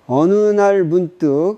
어느 날 문득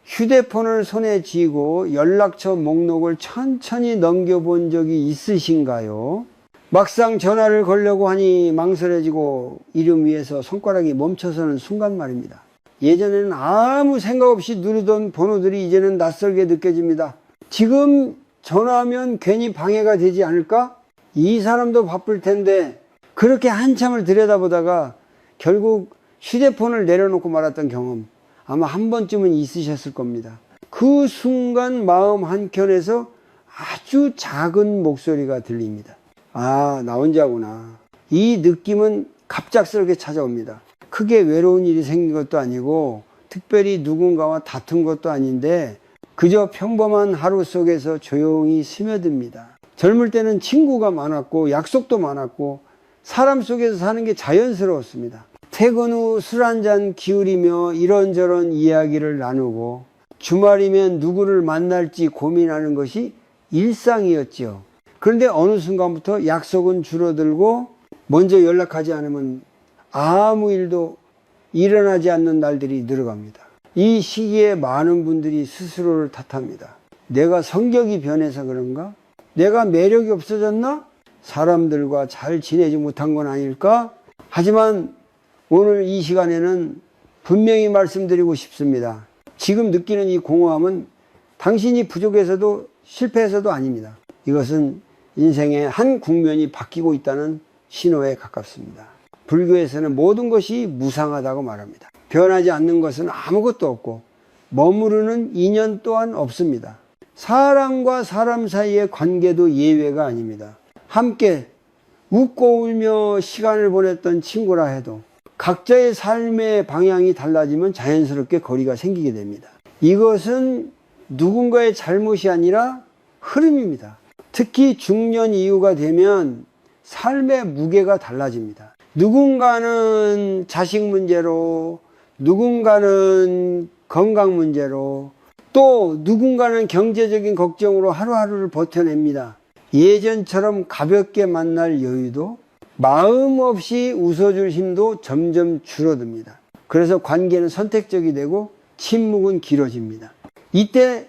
휴대폰을 손에 쥐고 연락처 목록을 천천히 넘겨본 적이 있으신가요? 막상 전화를 걸려고 하니 망설여지고 이름 위에서 손가락이 멈춰서는 순간 말입니다. 예전에는 아무 생각 없이 누르던 번호들이 이제는 낯설게 느껴집니다. 지금 전화하면 괜히 방해가 되지 않을까? 이 사람도 바쁠 텐데, 그렇게 한참을 들여다보다가 결국 휴대폰을 내려놓고 말았던 경험 아마 한 번쯤은 있으셨을 겁니다. 그 순간 마음 한켠에서 아주 작은 목소리가 들립니다. 아, 나 혼자구나. 이 느낌은 갑작스럽게 찾아옵니다. 크게 외로운 일이 생긴 것도 아니고 특별히 누군가와 다툰 것도 아닌데 그저 평범한 하루 속에서 조용히 스며듭니다. 젊을 때는 친구가 많았고 약속도 많았고 사람 속에서 사는 게 자연스러웠습니다. 퇴근 후 술 한잔 기울이며 이런저런 이야기를 나누고 주말이면 누구를 만날지 고민하는 것이 일상이었죠. 그런데 어느 순간부터 약속은 줄어들고 먼저 연락하지 않으면 아무 일도 일어나지 않는 날들이 늘어갑니다. 이 시기에 많은 분들이 스스로를 탓합니다. 내가 성격이 변해서 그런가? 내가 매력이 없어졌나? 사람들과 잘 지내지 못한 건 아닐까? 하지만 오늘 이 시간에는 분명히 말씀드리고 싶습니다. 지금 느끼는 이 공허함은 당신이 부족해서도 실패해서도 아닙니다. 이것은 인생의 한 국면이 바뀌고 있다는 신호에 가깝습니다. 불교에서는 모든 것이 무상하다고 말합니다. 변하지 않는 것은 아무것도 없고 머무르는 인연 또한 없습니다. 사람과 사람 사이의 관계도 예외가 아닙니다. 함께 웃고 울며 시간을 보냈던 친구라 해도 각자의 삶의 방향이 달라지면 자연스럽게 거리가 생기게 됩니다. 이것은 누군가의 잘못이 아니라 흐름입니다. 특히 중년 이후가 되면 삶의 무게가 달라집니다. 누군가는 자식 문제로, 누군가는 건강 문제로, 또 누군가는 경제적인 걱정으로 하루하루를 버텨냅니다. 예전처럼 가볍게 만날 여유도, 마음 없이 웃어줄 힘도 점점 줄어듭니다. 그래서 관계는 선택적이 되고 침묵은 길어집니다. 이때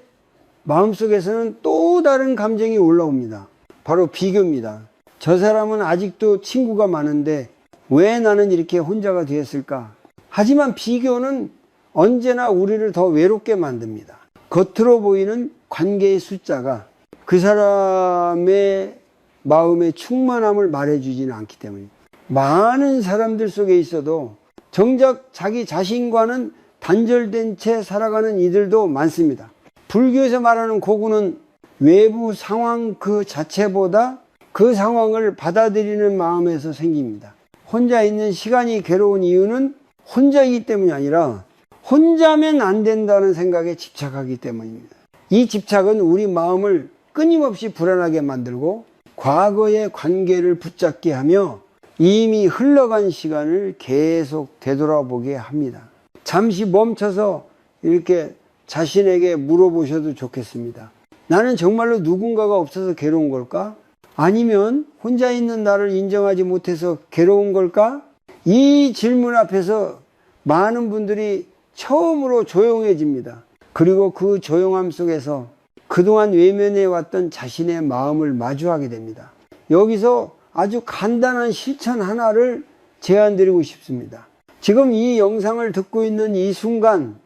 마음속에서는 또 다른 감정이 올라옵니다. 바로 비교입니다. 저 사람은 아직도 친구가 많은데 왜 나는 이렇게 혼자가 되었을까? 하지만 비교는 언제나 우리를 더 외롭게 만듭니다. 겉으로 보이는 관계의 숫자가 그 사람의 마음의 충만함을 말해주지는 않기 때문입니다. 많은 사람들 속에 있어도 정작 자기 자신과는 단절된 채 살아가는 이들도 많습니다. 불교에서 말하는 고구는 외부 상황 그 자체보다 그 상황을 받아들이는 마음에서 생깁니다. 혼자 있는 시간이 괴로운 이유는 혼자이기 때문이 아니라 혼자면 안 된다는 생각에 집착하기 때문입니다. 이 집착은 우리 마음을 끊임없이 불안하게 만들고 과거의 관계를 붙잡게 하며 이미 흘러간 시간을 계속 되돌아보게 합니다. 잠시 멈춰서 이렇게 자신에게 물어보셔도 좋겠습니다. 나는 정말로 누군가가 없어서 괴로운 걸까? 아니면 혼자 있는 나를 인정하지 못해서 괴로운 걸까? 이 질문 앞에서 많은 분들이 처음으로 조용해집니다. 그리고 그 조용함 속에서 그동안 외면해 왔던 자신의 마음을 마주하게 됩니다. 여기서 아주 간단한 실천 하나를 제안드리고 싶습니다. 지금 이 영상을 듣고 있는 이 순간,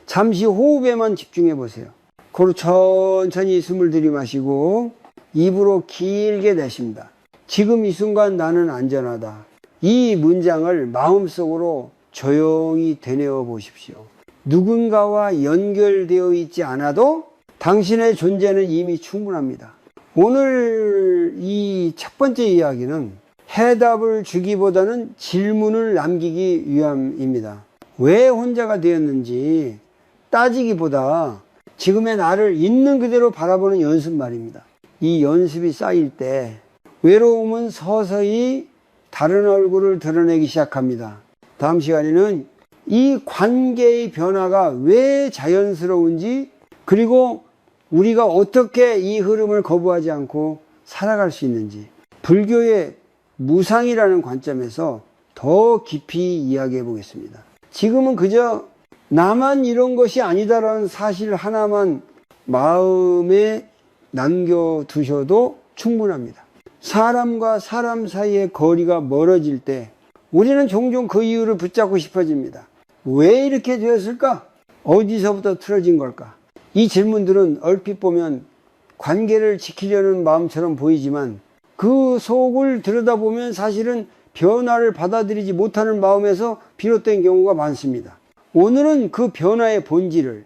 잠시 호흡에만 집중해 보세요. 코로 천천히 숨을 들이마시고 입으로 길게 내쉽니다. 지금 이 순간 나는 안전하다. 이 문장을 마음속으로 조용히 되뇌어 보십시오. 누군가와 연결되어 있지 않아도 당신의 존재는 이미 충분합니다. 오늘 이 첫 번째 이야기는 해답을 주기보다는 질문을 남기기 위함입니다. 왜 혼자가 되었는지 따지기보다 지금의 나를 있는 그대로 바라보는 연습 말입니다. 이 연습이 쌓일 때 외로움은 서서히 다른 얼굴을 드러내기 시작합니다. 다음 시간에는 이 관계의 변화가 왜 자연스러운지, 그리고 우리가 어떻게 이 흐름을 거부하지 않고 살아갈 수 있는지, 불교의 무상이라는 관점에서 더 깊이 이야기해 보겠습니다. 지금은 그저 나만 이런 것이 아니다라는 사실 하나만 마음에 남겨두셔도 충분합니다. 사람과 사람 사이의 거리가 멀어질 때 우리는 종종 그 이유를 붙잡고 싶어집니다. 왜 이렇게 되었을까? 어디서부터 틀어진 걸까? 이 질문들은 얼핏 보면 관계를 지키려는 마음처럼 보이지만 그 속을 들여다보면 사실은 변화를 받아들이지 못하는 마음에서 비롯된 경우가 많습니다. 오늘은 그 변화의 본질을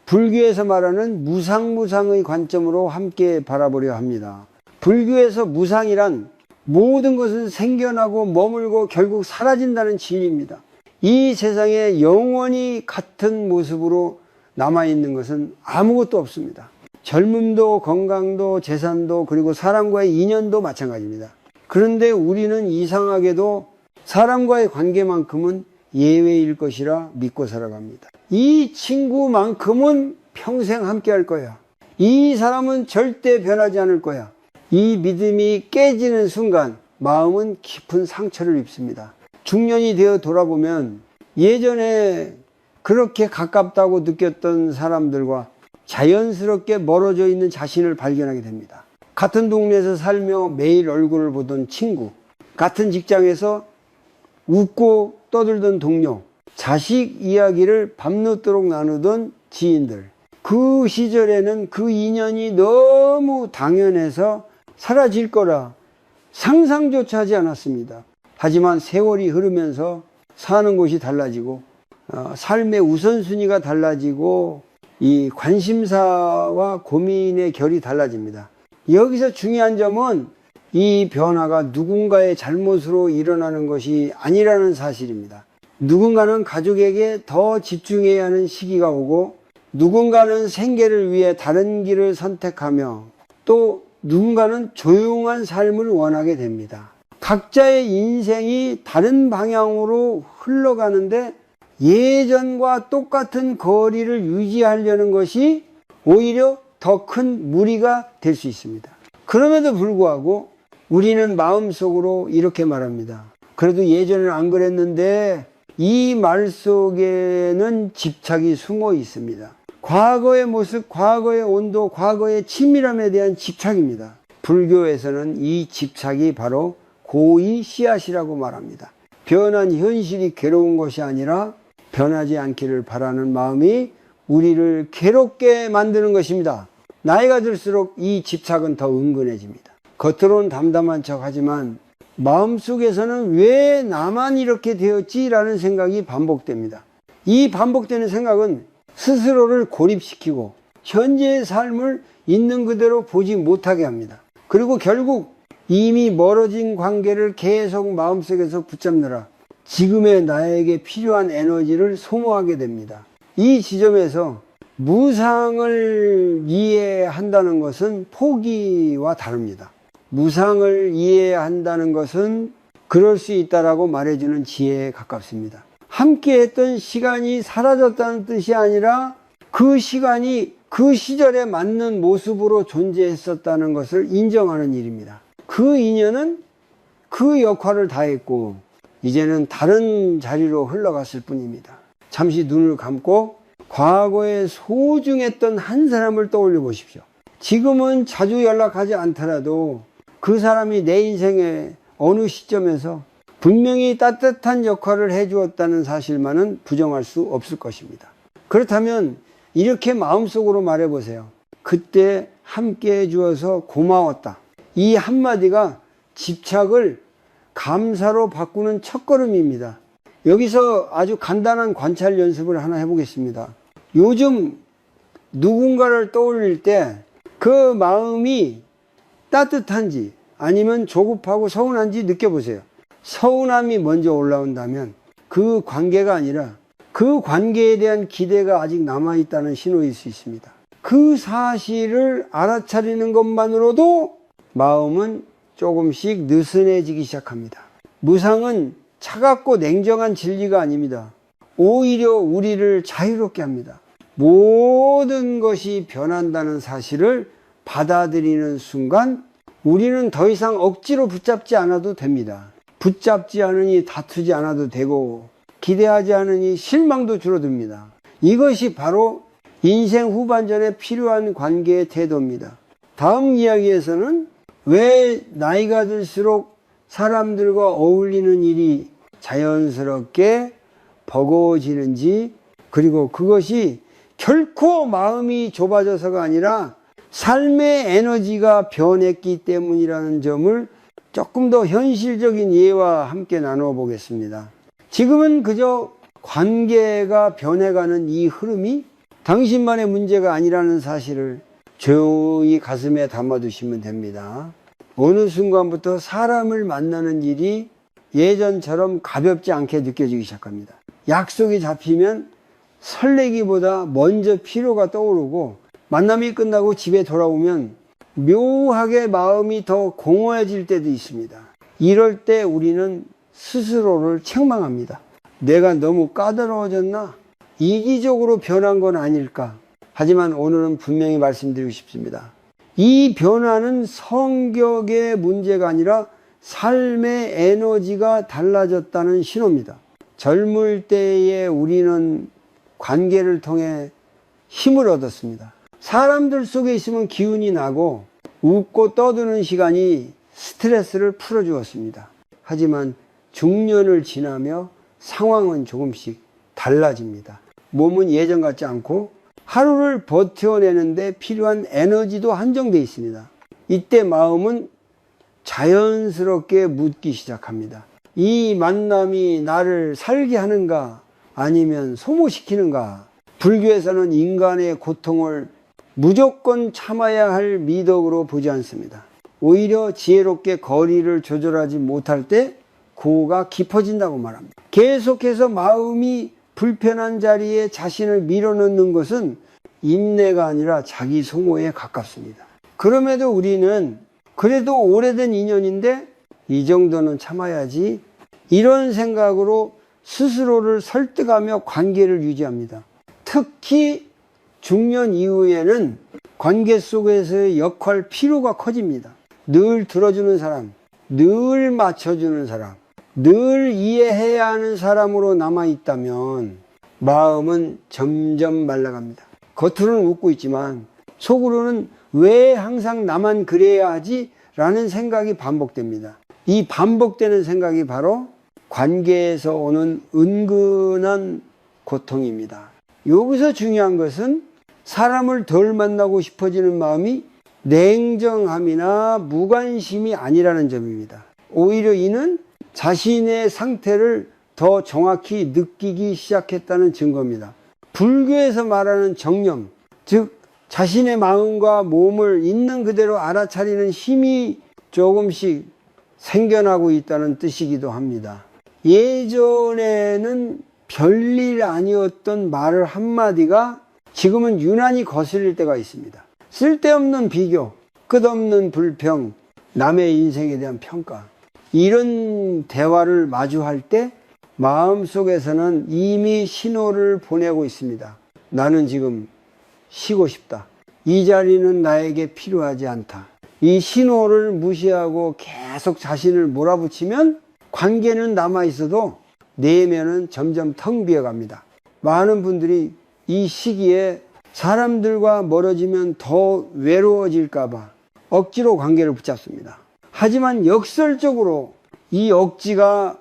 불교에서 말하는 무상무상의 관점으로 함께 바라보려 합니다. 불교에서 무상이란 모든 것은 생겨나고 머물고 결국 사라진다는 진리입니다. 이 세상에 영원히 같은 모습으로 남아있는 것은 아무것도 없습니다. 젊음도 건강도 재산도 그리고 사람과의 인연도 마찬가지입니다. 그런데 우리는 이상하게도 사람과의 관계만큼은 예외일 것이라 믿고 살아갑니다. 이 친구만큼은 평생 함께 할 거야. 이 사람은 절대 변하지 않을 거야. 이 믿음이 깨지는 순간 마음은 깊은 상처를 입습니다. 중년이 되어 돌아보면 예전에 그렇게 가깝다고 느꼈던 사람들과 자연스럽게 멀어져 있는 자신을 발견하게 됩니다. 같은 동네에서 살며 매일 얼굴을 보던 친구, 같은 직장에서 웃고 떠들던 동료, 자식 이야기를 밤늦도록 나누던 지인들. 그 시절에는 그 인연이 너무 당연해서 사라질 거라 상상조차 하지 않았습니다. 하지만 세월이 흐르면서 사는 곳이 달라지고 삶의 우선순위가 달라지고 이 관심사와 고민의 결이 달라집니다. 여기서 중요한 점은 이 변화가 누군가의 잘못으로 일어나는 것이 아니라는 사실입니다. 누군가는 가족에게 더 집중해야 하는 시기가 오고 누군가는 생계를 위해 다른 길을 선택하며 또 누군가는 조용한 삶을 원하게 됩니다. 각자의 인생이 다른 방향으로 흘러가는데 예전과 똑같은 거리를 유지하려는 것이 오히려 더 큰 무리가 될 수 있습니다. 그럼에도 불구하고 우리는 마음속으로 이렇게 말합니다. 그래도 예전에는 안 그랬는데 이 말 속에는 집착이 숨어 있습니다. 과거의 모습, 과거의 온도, 과거의 친밀함에 대한 집착입니다. 불교에서는 이 집착이 바로 고의 씨앗이라고 말합니다. 변한 현실이 괴로운 것이 아니라 변하지 않기를 바라는 마음이 우리를 괴롭게 만드는 것입니다. 나이가 들수록 이 집착은 더 은근해집니다. 겉으로는 담담한 척 하지만 마음속에서는 왜 나만 이렇게 되었지? 라는 생각이 반복됩니다. 이 반복되는 생각은 스스로를 고립시키고 현재의 삶을 있는 그대로 보지 못하게 합니다. 그리고 결국 이미 멀어진 관계를 계속 마음속에서 붙잡느라 지금의 나에게 필요한 에너지를 소모하게 됩니다. 이 지점에서 무상을 이해한다는 것은 포기와 다릅니다. 무상을 이해한다는 것은 그럴 수 있다라고 말해주는 지혜에 가깝습니다. 함께 했던 시간이 사라졌다는 뜻이 아니라 그 시간이 그 시절에 맞는 모습으로 존재했었다는 것을 인정하는 일입니다. 그 인연은 그 역할을 다했고 이제는 다른 자리로 흘러갔을 뿐입니다. 잠시 눈을 감고 과거에 소중했던 한 사람을 떠올려 보십시오. 지금은 자주 연락하지 않더라도 그 사람이 내 인생의 어느 시점에서 분명히 따뜻한 역할을 해주었다는 사실만은 부정할 수 없을 것입니다. 그렇다면 이렇게 마음속으로 말해보세요. 그때 함께 해주어서 고마웠다. 이 한마디가 집착을 감사로 바꾸는 첫걸음입니다. 여기서 아주 간단한 관찰 연습을 하나 해보겠습니다. 요즘 누군가를 떠올릴 때 그 마음이 따뜻한지 아니면 조급하고 서운한지 느껴보세요. 서운함이 먼저 올라온다면 그 관계가 아니라 그 관계에 대한 기대가 아직 남아있다는 신호일 수 있습니다. 그 사실을 알아차리는 것만으로도 마음은 조금씩 느슨해지기 시작합니다. 무상은 차갑고 냉정한 진리가 아닙니다. 오히려 우리를 자유롭게 합니다. 모든 것이 변한다는 사실을 받아들이는 순간 우리는 더 이상 억지로 붙잡지 않아도 됩니다. 붙잡지 않으니 다투지 않아도 되고 기대하지 않으니 실망도 줄어듭니다. 이것이 바로 인생 후반전에 필요한 관계의 태도입니다. 다음 이야기에서는 왜 나이가 들수록 사람들과 어울리는 일이 자연스럽게 버거워지는지, 그리고 그것이 결코 마음이 좁아져서가 아니라 삶의 에너지가 변했기 때문이라는 점을 조금 더 현실적인 예와 함께 나누어 보겠습니다. 지금은 그저 관계가 변해가는 이 흐름이 당신만의 문제가 아니라는 사실을 조용히 가슴에 담아두시면 됩니다. 어느 순간부터 사람을 만나는 일이 예전처럼 가볍지 않게 느껴지기 시작합니다. 약속이 잡히면 설레기보다 먼저 피로가 떠오르고, 만남이 끝나고 집에 돌아오면 묘하게 마음이 더 공허해질 때도 있습니다. 이럴 때 우리는 스스로를 책망합니다. 내가 너무 까다로워졌나? 이기적으로 변한 건 아닐까? 하지만 오늘은 분명히 말씀드리고 싶습니다. 이 변화는 성격의 문제가 아니라 삶의 에너지가 달라졌다는 신호입니다. 젊을 때에 우리는 관계를 통해 힘을 얻었습니다. 사람들 속에 있으면 기운이 나고 웃고 떠드는 시간이 스트레스를 풀어주었습니다. 하지만 중년을 지나며 상황은 조금씩 달라집니다. 몸은 예전 같지 않고 하루를 버텨내는데 필요한 에너지도 한정되어 있습니다. 이때 마음은 자연스럽게 묻기 시작합니다. 이 만남이 나를 살게 하는가 아니면 소모시키는가? 불교에서는 인간의 고통을 무조건 참아야 할 미덕으로 보지 않습니다. 오히려 지혜롭게 거리를 조절하지 못할 때 고가 깊어진다고 말합니다. 계속해서 마음이 불편한 자리에 자신을 밀어넣는 것은 인내가 아니라 자기 소모에 가깝습니다. 그럼에도 우리는 그래도 오래된 인연인데 이 정도는 참아야지, 이런 생각으로 스스로를 설득하며 관계를 유지합니다. 특히 중년 이후에는 관계 속에서의 역할 필요가 커집니다. 늘 들어주는 사람, 늘 맞춰주는 사람, 늘 이해해야 하는 사람으로 남아있다면 마음은 점점 말라갑니다. 겉으로는 웃고 있지만 속으로는 왜 항상 나만 그래야 하지? 라는 생각이 반복됩니다. 이 반복되는 생각이 바로 관계에서 오는 은근한 고통입니다. 여기서 중요한 것은 사람을 덜 만나고 싶어지는 마음이 냉정함이나 무관심이 아니라는 점입니다. 오히려 이는 자신의 상태를 더 정확히 느끼기 시작했다는 증거입니다. 불교에서 말하는 정념, 즉 자신의 마음과 몸을 있는 그대로 알아차리는 힘이 조금씩 생겨나고 있다는 뜻이기도 합니다. 예전에는 별일 아니었던 말 한마디가 지금은 유난히 거슬릴 때가 있습니다. 쓸데없는 비교, 끝없는 불평, 남의 인생에 대한 평가, 이런 대화를 마주할 때 마음속에서는 이미 신호를 보내고 있습니다. 나는 지금 쉬고 싶다. 이 자리는 나에게 필요하지 않다. 이 신호를 무시하고 계속 자신을 몰아붙이면 관계는 남아있어도 내면은 점점 텅 비어갑니다. 많은 분들이 이 시기에 사람들과 멀어지면 더 외로워질까봐 억지로 관계를 붙잡습니다. 하지만 역설적으로 이 억지가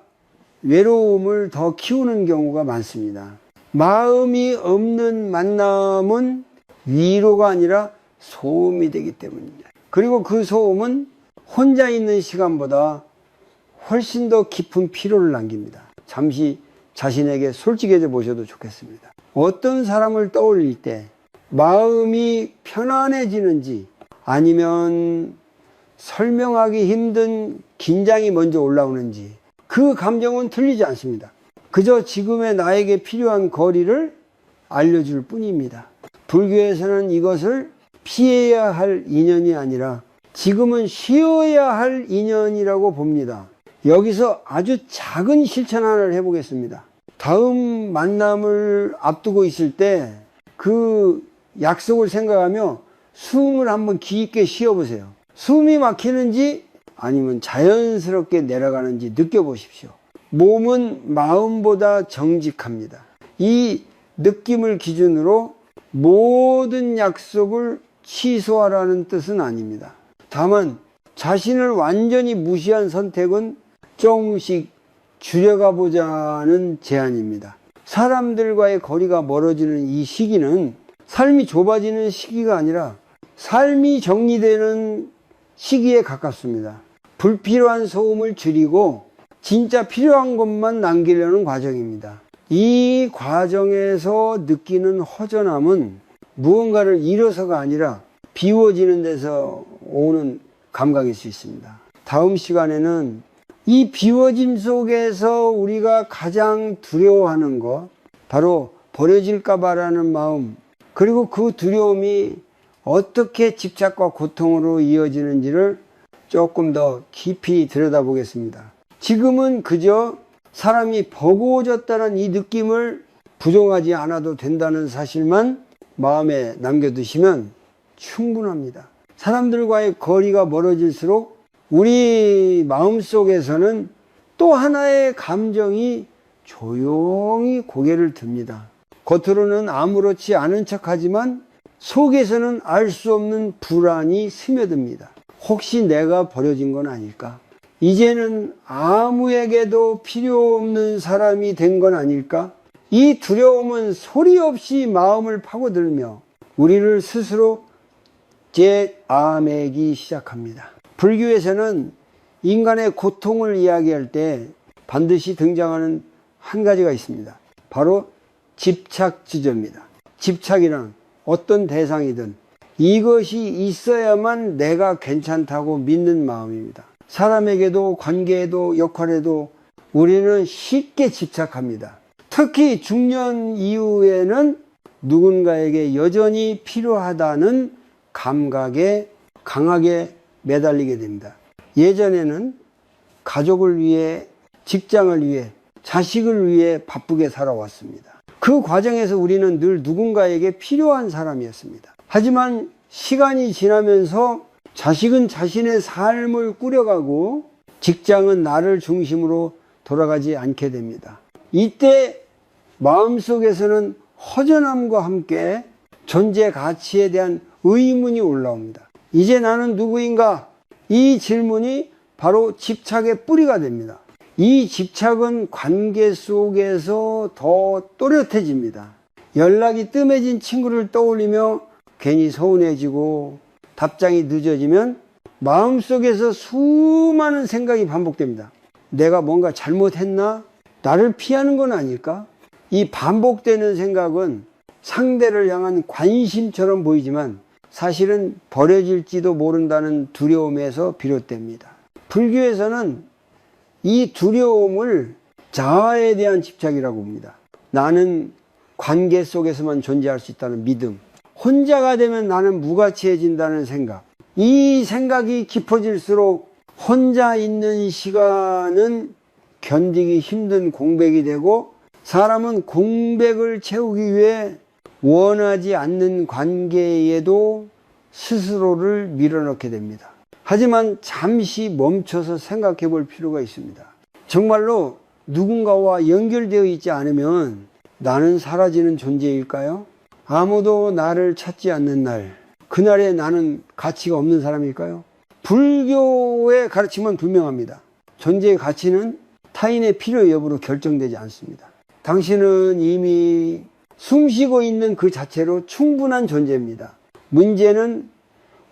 외로움을 더 키우는 경우가 많습니다. 마음이 없는 만남은 위로가 아니라 소음이 되기 때문입니다. 그리고 그 소음은 혼자 있는 시간보다 훨씬 더 깊은 피로를 남깁니다. 잠시 자신에게 솔직해져 보셔도 좋겠습니다. 어떤 사람을 떠올릴 때 마음이 편안해지는지 아니면 설명하기 힘든 긴장이 먼저 올라오는지 그 감정은 틀리지 않습니다. 그저 지금의 나에게 필요한 거리를 알려줄 뿐입니다. 불교에서는 이것을 피해야 할 인연이 아니라 지금은 쉬어야 할 인연이라고 봅니다. 여기서 아주 작은 실천 하나를 해보겠습니다. 다음 만남을 앞두고 있을 때 그 약속을 생각하며 숨을 한번 깊게 쉬어보세요. 숨이 막히는지 아니면 자연스럽게 내려가는지 느껴보십시오. 몸은 마음보다 정직합니다. 이 느낌을 기준으로 모든 약속을 취소하라는 뜻은 아닙니다. 다만 자신을 완전히 무시한 선택은 조금씩 줄여가 보자는 제안입니다. 사람들과의 거리가 멀어지는 이 시기는 삶이 좁아지는 시기가 아니라 삶이 정리되는 시기에 가깝습니다. 불필요한 소음을 줄이고 진짜 필요한 것만 남기려는 과정입니다. 이 과정에서 느끼는 허전함은 무언가를 잃어서가 아니라 비워지는 데서 오는 감각일 수 있습니다. 다음 시간에는 이 비워짐 속에서 우리가 가장 두려워하는 것, 바로 버려질까 봐라는 마음, 그리고 그 두려움이 어떻게 집착과 고통으로 이어지는지를 조금 더 깊이 들여다보겠습니다. 지금은 그저 사람이 버거워졌다는 이 느낌을 부정하지 않아도 된다는 사실만 마음에 남겨두시면 충분합니다. 사람들과의 거리가 멀어질수록 우리 마음속에서는 또 하나의 감정이 조용히 고개를 듭니다. 겉으로는 아무렇지 않은 척하지만 속에서는 알 수 없는 불안이 스며듭니다. 혹시 내가 버려진 건 아닐까? 이제는 아무에게도 필요 없는 사람이 된 건 아닐까? 이 두려움은 소리 없이 마음을 파고들며 우리를 스스로 제-암매기 시작합니다. 불교에서는 인간의 고통을 이야기할 때 반드시 등장하는 한 가지가 있습니다. 바로 집착지저입니다. 집착이란 어떤 대상이든 이것이 있어야만 내가 괜찮다고 믿는 마음입니다. 사람에게도 관계에도 역할에도 우리는 쉽게 집착합니다. 특히 중년 이후에는 누군가에게 여전히 필요하다는 감각에 강하게 매달리게 됩니다. 예전에는 가족을 위해, 직장을 위해, 자식을 위해 바쁘게 살아왔습니다. 그 과정에서 우리는 늘 누군가에게 필요한 사람이었습니다. 하지만 시간이 지나면서 자식은 자신의 삶을 꾸려가고 직장은 나를 중심으로 돌아가지 않게 됩니다. 이때 마음속에서는 허전함과 함께 존재 가치에 대한 의문이 올라옵니다. 이제 나는 누구인가? 이 질문이 바로 집착의 뿌리가 됩니다. 이 집착은 관계 속에서 더 또렷해집니다. 연락이 뜸해진 친구를 떠올리며 괜히 서운해지고 답장이 늦어지면 마음속에서 수많은 생각이 반복됩니다. 내가 뭔가 잘못했나? 나를 피하는 건 아닐까? 이 반복되는 생각은 상대를 향한 관심처럼 보이지만 사실은 버려질지도 모른다는 두려움에서 비롯됩니다. 불교에서는 이 두려움을 자아에 대한 집착이라고 봅니다. 나는 관계 속에서만 존재할 수 있다는 믿음, 혼자가 되면 나는 무가치해진다는 생각, 이 생각이 깊어질수록 혼자 있는 시간은 견디기 힘든 공백이 되고 사람은 공백을 채우기 위해 원하지 않는 관계에도 스스로를 밀어넣게 됩니다. 하지만 잠시 멈춰서 생각해 볼 필요가 있습니다. 정말로 누군가와 연결되어 있지 않으면 나는 사라지는 존재일까요? 아무도 나를 찾지 않는 날, 그날에 나는 가치가 없는 사람일까요? 불교의 가르침은 분명합니다. 존재의 가치는 타인의 필요 여부로 결정되지 않습니다. 당신은 이미 숨쉬고 있는 그 자체로 충분한 존재입니다. 문제는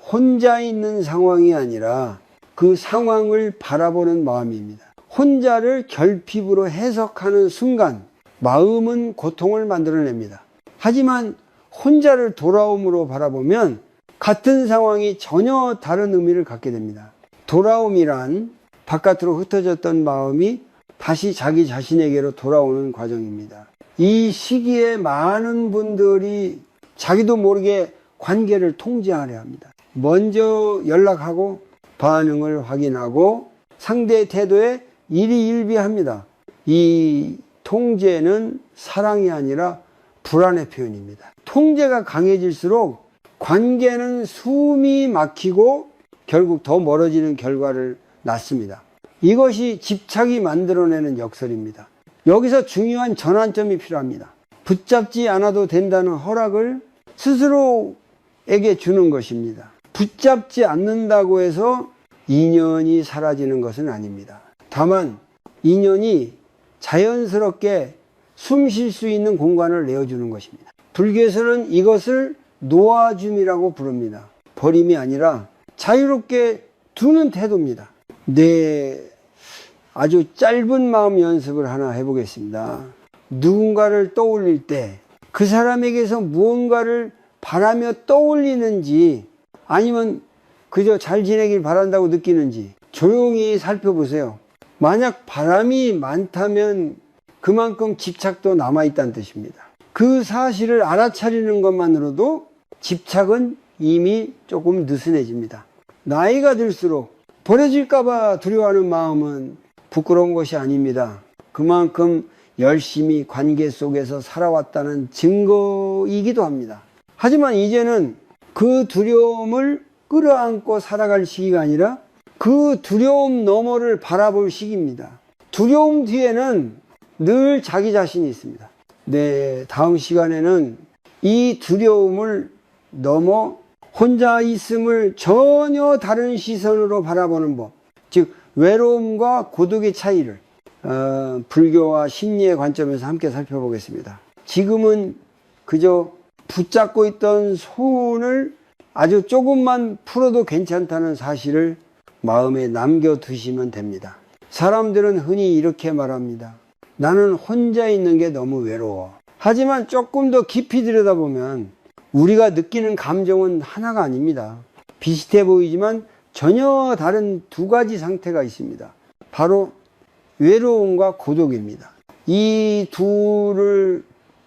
혼자 있는 상황이 아니라 그 상황을 바라보는 마음입니다. 혼자를 결핍으로 해석하는 순간 마음은 고통을 만들어냅니다. 하지만 혼자를 돌아옴으로 바라보면 같은 상황이 전혀 다른 의미를 갖게 됩니다. 돌아옴이란 바깥으로 흩어졌던 마음이 다시 자기 자신에게로 돌아오는 과정입니다. 이 시기에 많은 분들이 자기도 모르게 관계를 통제하려 합니다. 먼저 연락하고 반응을 확인하고 상대의 태도에 일희일비합니다. 이 통제는 사랑이 아니라 불안의 표현입니다. 통제가 강해질수록 관계는 숨이 막히고 결국 더 멀어지는 결과를 낳습니다. 이것이 집착이 만들어내는 역설입니다. 여기서 중요한 전환점이 필요합니다. 붙잡지 않아도 된다는 허락을 스스로에게 주는 것입니다. 붙잡지 않는다고 해서 인연이 사라지는 것은 아닙니다. 다만 인연이 자연스럽게 숨 쉴 수 있는 공간을 내어주는 것입니다. 불교에서는 이것을 놓아줌이라고 부릅니다. 버림이 아니라 자유롭게 두는 태도입니다. 네, 아주 짧은 마음 연습을 하나 해보겠습니다. 누군가를 떠올릴 때 그 사람에게서 무언가를 바라며 떠올리는지 아니면 그저 잘 지내길 바란다고 느끼는지 조용히 살펴보세요. 만약 바람이 많다면 그만큼 집착도 남아있다는 뜻입니다. 그 사실을 알아차리는 것만으로도 집착은 이미 조금 느슨해집니다. 나이가 들수록 버려질까봐 두려워하는 마음은 부끄러운 것이 아닙니다. 그만큼 열심히 관계 속에서 살아왔다는 증거이기도 합니다. 하지만 이제는 그 두려움을 끌어안고 살아갈 시기가 아니라 그 두려움 너머를 바라볼 시기입니다. 두려움 뒤에는 늘 자기 자신이 있습니다. 네, 다음 시간에는 이 두려움을 넘어 혼자 있음을 전혀 다른 시선으로 바라보는 법, 즉 외로움과 고독의 차이를 불교와 심리의 관점에서 함께 살펴보겠습니다. 지금은 그저 붙잡고 있던 소원을 아주 조금만 풀어도 괜찮다는 사실을 마음에 남겨두시면 됩니다. 사람들은 흔히 이렇게 말합니다. 나는 혼자 있는 게 너무 외로워. 하지만 조금 더 깊이 들여다보면 우리가 느끼는 감정은 하나가 아닙니다. 비슷해 보이지만 전혀 다른 두 가지 상태가 있습니다. 바로 외로움과 고독입니다. 이 둘을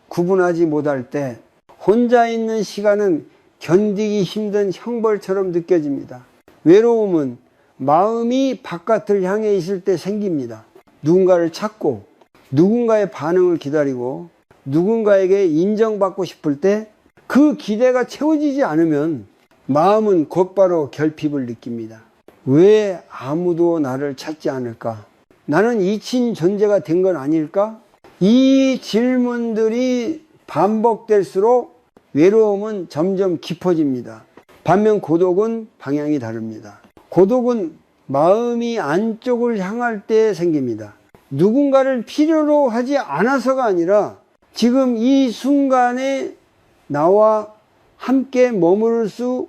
구분하지 못할 때 혼자 있는 시간은 견디기 힘든 형벌처럼 느껴집니다. 외로움은 마음이 바깥을 향해 있을 때 생깁니다. 누군가를 찾고 누군가의 반응을 기다리고 누군가에게 인정받고 싶을 때 그 기대가 채워지지 않으면 마음은 곧바로 결핍을 느낍니다. 왜 아무도 나를 찾지 않을까? 나는 잊힌 존재가 된 건 아닐까? 이 질문들이 반복될수록 외로움은 점점 깊어집니다. 반면 고독은 방향이 다릅니다. 고독은 마음이 안쪽을 향할 때 생깁니다. 누군가를 필요로 하지 않아서가 아니라 지금 이 순간에 나와 함께 머무를 수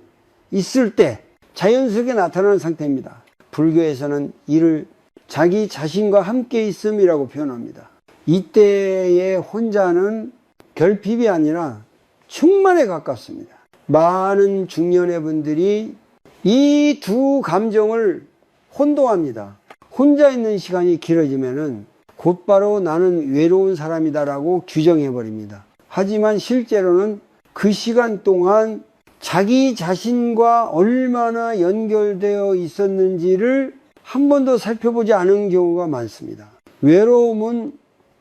있을 때 자연스럽게 나타나는 상태입니다. 불교에서는 이를 자기 자신과 함께 있음이라고 표현합니다. 이때의 혼자는 결핍이 아니라 충만에 가깝습니다. 많은 중년의 분들이 이 두 감정을 혼동합니다. 혼자 있는 시간이 길어지면은 곧바로 나는 외로운 사람이다라고 규정해버립니다. 하지만 실제로는 그 시간 동안 자기 자신과 얼마나 연결되어 있었는지를 한 번도 살펴보지 않은 경우가 많습니다. 외로움은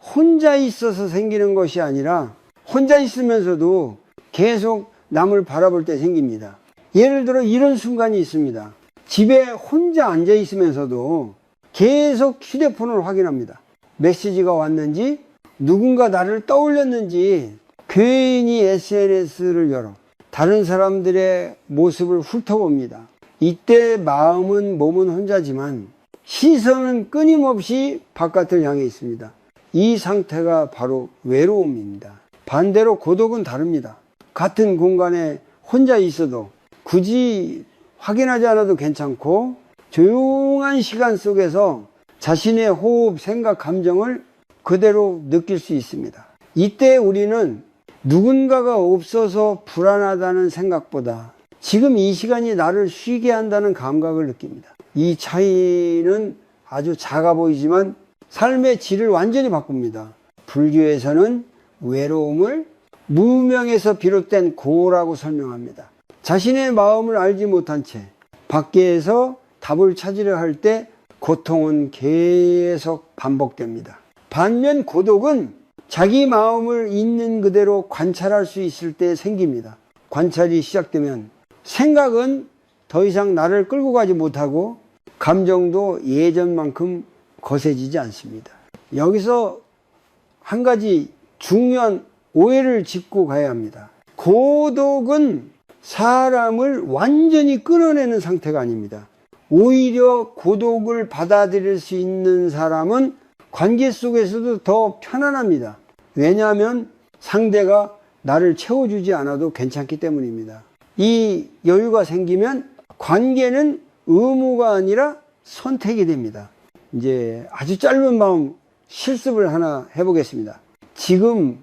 혼자 있어서 생기는 것이 아니라 혼자 있으면서도 계속 남을 바라볼 때 생깁니다. 예를 들어 이런 순간이 있습니다. 집에 혼자 앉아 있으면서도 계속 휴대폰을 확인합니다. 메시지가 왔는지 누군가 나를 떠올렸는지 괜히 SNS를 열어 다른 사람들의 모습을 훑어봅니다. 이때 마음은 몸은 혼자지만 시선은 끊임없이 바깥을 향해 있습니다. 이 상태가 바로 외로움입니다. 반대로 고독은 다릅니다. 같은 공간에 혼자 있어도 굳이 확인하지 않아도 괜찮고 조용한 시간 속에서 자신의 호흡, 생각, 감정을 그대로 느낄 수 있습니다. 이때 우리는 누군가가 없어서 불안하다는 생각보다 지금 이 시간이 나를 쉬게 한다는 감각을 느낍니다. 이 차이는 아주 작아 보이지만 삶의 질을 완전히 바꿉니다. 불교에서는 외로움을 무명에서 비롯된 공허라고 설명합니다. 자신의 마음을 알지 못한 채 밖에서 답을 찾으려 할 때 고통은 계속 반복됩니다. 반면 고독은 자기 마음을 있는 그대로 관찰할 수 있을 때 생깁니다. 관찰이 시작되면 생각은 더 이상 나를 끌고 가지 못하고 감정도 예전만큼 거세지지 않습니다. 여기서 한 가지 중요한 오해를 짚고 가야 합니다. 고독은 사람을 완전히 끊어내는 상태가 아닙니다. 오히려 고독을 받아들일 수 있는 사람은 관계 속에서도 더 편안합니다. 왜냐하면 상대가 나를 채워주지 않아도 괜찮기 때문입니다. 이 여유가 생기면 관계는 의무가 아니라 선택이 됩니다. 이제 아주 짧은 마음 실습을 하나 해보겠습니다. 지금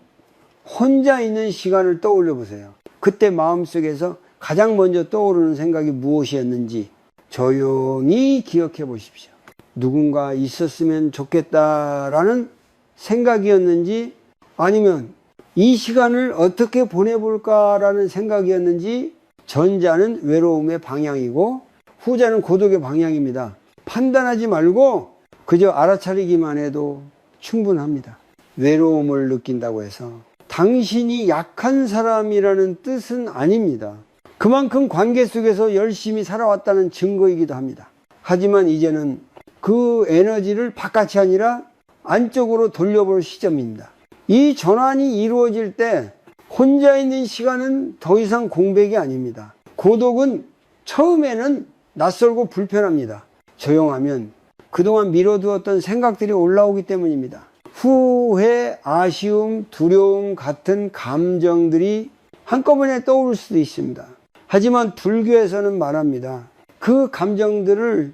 혼자 있는 시간을 떠올려 보세요. 그때 마음속에서 가장 먼저 떠오르는 생각이 무엇이었는지 조용히 기억해 보십시오. 누군가 있었으면 좋겠다라는 생각이었는지, 아니면 이 시간을 어떻게 보내볼까라는 생각이었는지. 전자는 외로움의 방향이고 후자는 고독의 방향입니다. 판단하지 말고 그저 알아차리기만 해도 충분합니다. 외로움을 느낀다고 해서 당신이 약한 사람이라는 뜻은 아닙니다. 그만큼 관계 속에서 열심히 살아왔다는 증거이기도 합니다. 하지만 이제는 그 에너지를 바깥이 아니라 안쪽으로 돌려볼 시점입니다. 이 전환이 이루어질 때 혼자 있는 시간은 더 이상 공백이 아닙니다. 고독은 처음에는 낯설고 불편합니다. 조용하면 그동안 미뤄두었던 생각들이 올라오기 때문입니다. 후회, 아쉬움, 두려움 같은 감정들이 한꺼번에 떠오를 수도 있습니다. 하지만 불교에서는 말합니다. 그 감정들을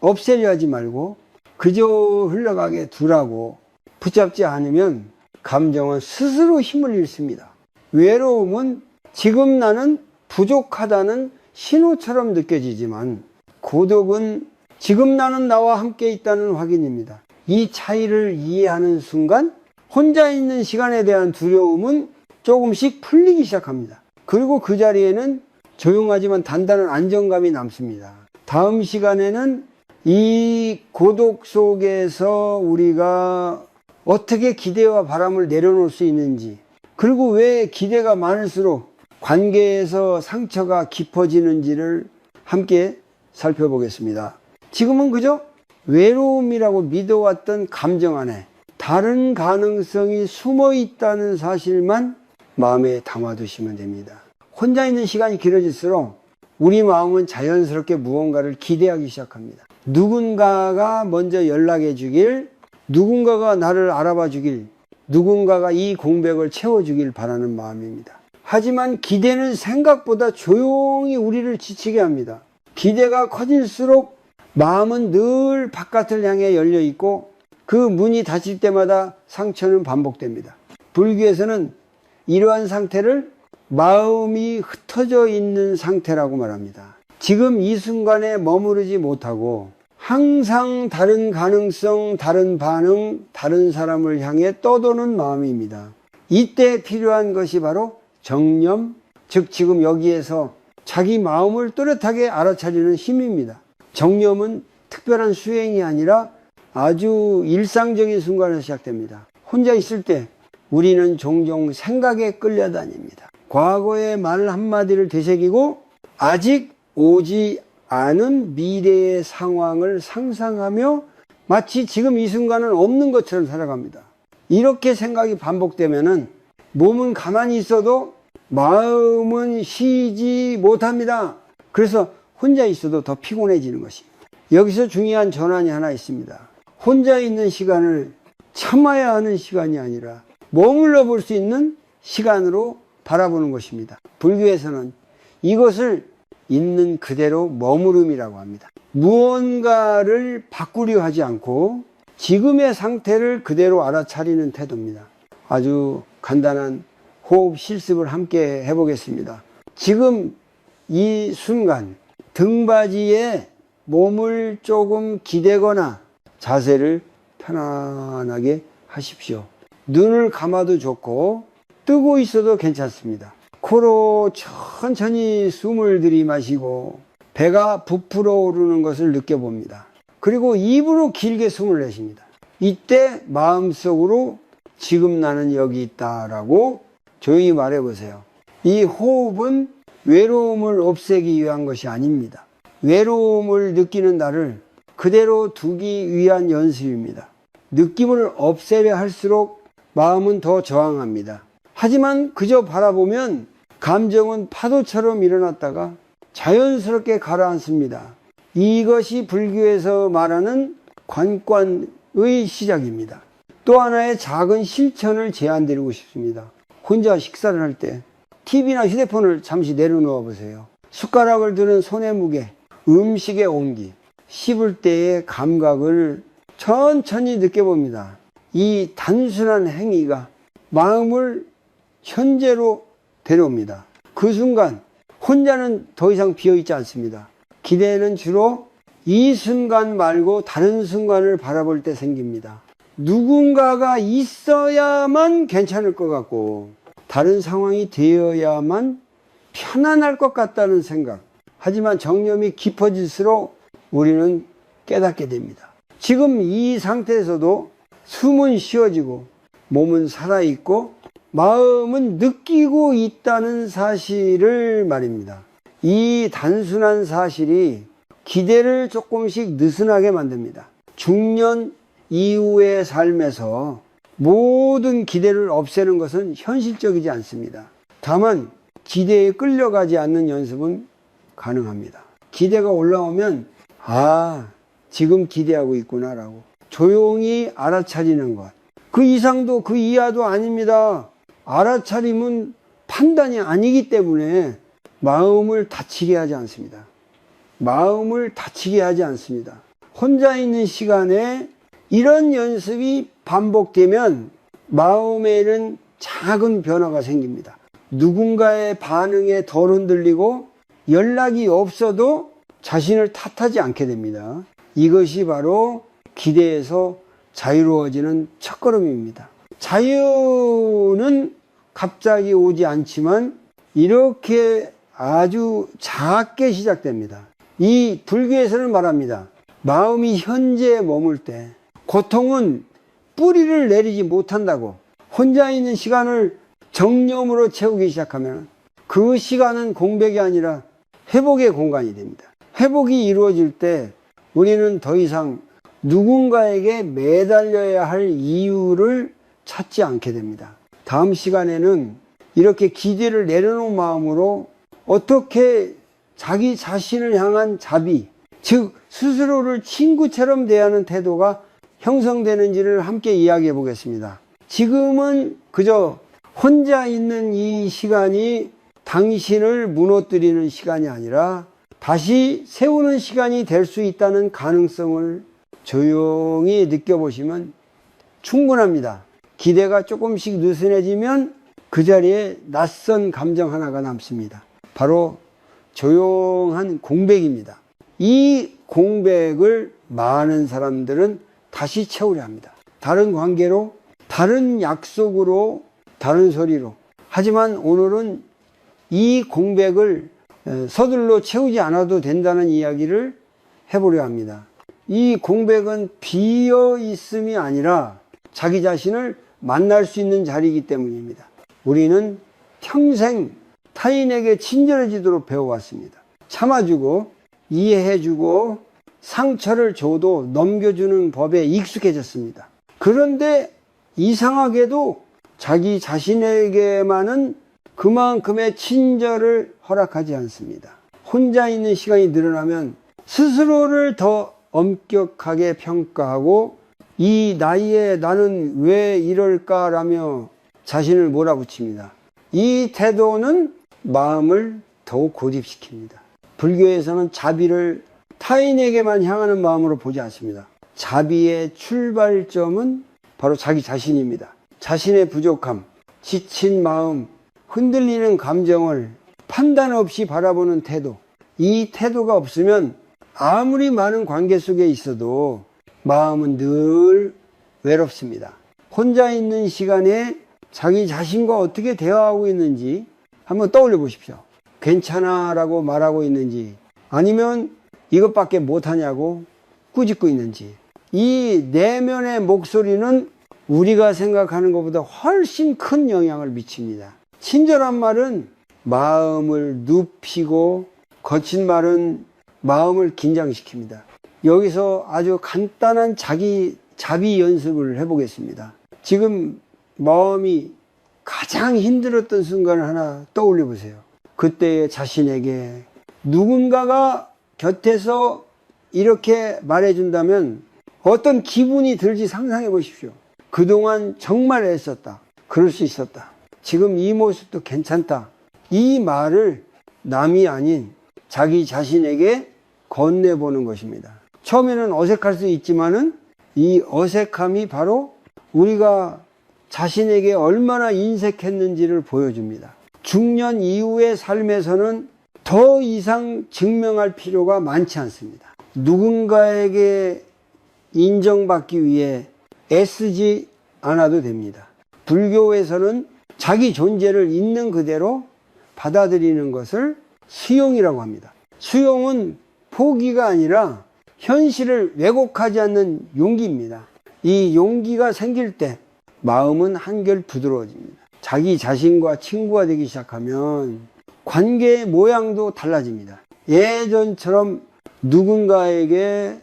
없애려 하지 말고 그저 흘러가게 두라고. 붙잡지 않으면 감정은 스스로 힘을 잃습니다. 외로움은 지금 나는 부족하다는 신호처럼 느껴지지만 고독은 지금 나는 나와 함께 있다는 확인입니다. 이 차이를 이해하는 순간 혼자 있는 시간에 대한 두려움은 조금씩 풀리기 시작합니다. 그리고 그 자리에는 조용하지만 단단한 안정감이 남습니다. 다음 시간에는 이 고독 속에서 우리가 어떻게 기대와 바람을 내려놓을 수 있는지, 그리고 왜 기대가 많을수록 관계에서 상처가 깊어지는지를 함께 살펴보겠습니다. 지금은 그저 외로움이라고 믿어왔던 감정 안에 다른 가능성이 숨어 있다는 사실만 마음에 담아두시면 됩니다. 혼자 있는 시간이 길어질수록 우리 마음은 자연스럽게 무언가를 기대하기 시작합니다. 누군가가 먼저 연락해 주길, 누군가가 나를 알아봐 주길, 누군가가 이 공백을 채워주길 바라는 마음입니다. 하지만 기대는 생각보다 조용히 우리를 지치게 합니다. 기대가 커질수록 마음은 늘 바깥을 향해 열려 있고 그 문이 닫힐 때마다 상처는 반복됩니다. 불교에서는 이러한 상태를 마음이 흩어져 있는 상태라고 말합니다. 지금 이 순간에 머무르지 못하고 항상 다른 가능성, 다른 반응, 다른 사람을 향해 떠도는 마음입니다. 이때 필요한 것이 바로 정념, 즉 지금 여기에서 자기 마음을 또렷하게 알아차리는 힘입니다. 정념은 특별한 수행이 아니라 아주 일상적인 순간에서 시작됩니다. 혼자 있을 때 우리는 종종 생각에 끌려다닙니다. 과거의 말 한마디를 되새기고 아직 오지 않은 미래의 상황을 상상하며 마치 지금 이 순간은 없는 것처럼 살아갑니다. 이렇게 생각이 반복되면은 몸은 가만히 있어도 마음은 쉬지 못합니다. 그래서 혼자 있어도 더 피곤해지는 것입니다. 여기서 중요한 전환이 하나 있습니다. 혼자 있는 시간을 참아야 하는 시간이 아니라 머물러 볼 수 있는 시간으로 바라보는 것입니다. 불교에서는 이것을 있는 그대로 머무름이라고 합니다. 무언가를 바꾸려 하지 않고 지금의 상태를 그대로 알아차리는 태도입니다. 아주 간단한 호흡 실습을 함께 해보겠습니다. 지금 이 순간 등받이에 몸을 조금 기대거나 자세를 편안하게 하십시오. 눈을 감아도 좋고 뜨고 있어도 괜찮습니다. 코로 천천히 숨을 들이마시고 배가 부풀어 오르는 것을 느껴봅니다. 그리고 입으로 길게 숨을 내쉽니다. 이때 마음속으로 지금 나는 여기 있다라고 조용히 말해보세요. 이 호흡은 외로움을 없애기 위한 것이 아닙니다. 외로움을 느끼는 나를 그대로 두기 위한 연습입니다. 느낌을 없애려 할수록 마음은 더 저항합니다. 하지만 그저 바라보면 감정은 파도처럼 일어났다가 자연스럽게 가라앉습니다. 이것이 불교에서 말하는 관관의 시작입니다. 또 하나의 작은 실천을 제안드리고 싶습니다. 혼자 식사를 할 때 TV나 휴대폰을 잠시 내려놓아 보세요. 숟가락을 드는 손의 무게, 음식의 온기, 씹을 때의 감각을 천천히 느껴봅니다. 이 단순한 행위가 마음을 현재로 데려옵니다. 그 순간 혼자는 더 이상 비어있지 않습니다. 기대는 주로 이 순간 말고 다른 순간을 바라볼 때 생깁니다. 누군가가 있어야만 괜찮을 것 같고 다른 상황이 되어야만 편안할 것 같다는 생각. 하지만 정념이 깊어질수록 우리는 깨닫게 됩니다. 지금 이 상태에서도 숨은 쉬어지고 몸은 살아있고 마음은 느끼고 있다는 사실을 말입니다. 이 단순한 사실이 기대를 조금씩 느슨하게 만듭니다. 중년 이후의 삶에서 모든 기대를 없애는 것은 현실적이지 않습니다. 다만 기대에 끌려가지 않는 연습은 가능합니다. 기대가 올라오면 지금 기대하고 있구나라고 조용히 알아차리는 것. 그 이상도 그 이하도 아닙니다. 알아차림은 판단이 아니기 때문에 마음을 다치게 하지 않습니다. 마음을 다치게 하지 않습니다. 혼자 있는 시간에 이런 연습이 반복되면 마음에는 작은 변화가 생깁니다. 누군가의 반응에 덜 흔들리고 연락이 없어도 자신을 탓하지 않게 됩니다. 이것이 바로 기대에서 자유로워지는 첫걸음입니다. 자유는 갑자기 오지 않지만 이렇게 아주 작게 시작됩니다. 이 불교에서는 말합니다. 마음이 현재에 머물 때 고통은 뿌리를 내리지 못한다고. 혼자 있는 시간을 정념으로 채우기 시작하면 그 시간은 공백이 아니라 회복의 공간이 됩니다. 회복이 이루어질 때 우리는 더 이상 누군가에게 매달려야 할 이유를 찾지 않게 됩니다. 다음 시간에는 이렇게 기대를 내려놓은 마음으로 어떻게 자기 자신을 향한 자비, 즉 스스로를 친구처럼 대하는 태도가 형성되는지를 함께 이야기해 보겠습니다. 지금은 그저 혼자 있는 이 시간이 당신을 무너뜨리는 시간이 아니라 다시 세우는 시간이 될 수 있다는 가능성을 조용히 느껴보시면 충분합니다. 기대가 조금씩 느슨해지면 그 자리에 낯선 감정 하나가 남습니다. 바로 조용한 공백입니다. 이 공백을 많은 사람들은 다시 채우려 합니다. 다른 관계로, 다른 약속으로, 다른 소리로. 하지만 오늘은 이 공백을 서둘러 채우지 않아도 된다는 이야기를 해보려 합니다. 이 공백은 비어 있음이 아니라 자기 자신을 만날 수 있는 자리이기 때문입니다. 우리는 평생 타인에게 친절해지도록 배워왔습니다. 참아주고 이해해주고 상처를 줘도 넘겨주는 법에 익숙해졌습니다. 그런데 이상하게도 자기 자신에게만은 그만큼의 친절을 허락하지 않습니다. 혼자 있는 시간이 늘어나면 스스로를 더 엄격하게 평가하고 이 나이에 나는 왜 이럴까라며 자신을 몰아붙입니다. 이 태도는 마음을 더욱 고집시킵니다. 불교에서는 자비를 타인에게만 향하는 마음으로 보지 않습니다. 자비의 출발점은 바로 자기 자신입니다. 자신의 부족함, 지친 마음, 흔들리는 감정을 판단 없이 바라보는 태도. 이 태도가 없으면 아무리 많은 관계 속에 있어도 마음은 늘 외롭습니다. 혼자 있는 시간에 자기 자신과 어떻게 대화하고 있는지 한번 떠올려 보십시오. 괜찮아 라고 말하고 있는지 아니면 이것밖에 못하냐고 꾸짖고 있는지. 이 내면의 목소리는 우리가 생각하는 것보다 훨씬 큰 영향을 미칩니다. 친절한 말은 마음을 눕히고 거친 말은 마음을 긴장시킵니다. 여기서 아주 간단한 자비 연습을 해보겠습니다. 지금 마음이 가장 힘들었던 순간을 하나 떠올려 보세요. 그때 자신에게 누군가가 곁에서 이렇게 말해준다면 어떤 기분이 들지 상상해 보십시오. 그동안 정말 애썼다. 그럴 수 있었다. 지금 이 모습도 괜찮다. 이 말을 남이 아닌 자기 자신에게 건네보는 것입니다. 처음에는 어색할 수 있지만은 이 어색함이 바로 우리가 자신에게 얼마나 인색했는지를 보여줍니다. 중년 이후의 삶에서는 더 이상 증명할 필요가 많지 않습니다. 누군가에게 인정받기 위해 애쓰지 않아도 됩니다. 불교에서는 자기 존재를 있는 그대로 받아들이는 것을 수용이라고 합니다. 수용은 포기가 아니라 현실을 왜곡하지 않는 용기입니다. 이 용기가 생길 때 마음은 한결 부드러워집니다. 자기 자신과 친구가 되기 시작하면 관계의 모양도 달라집니다. 예전처럼 누군가에게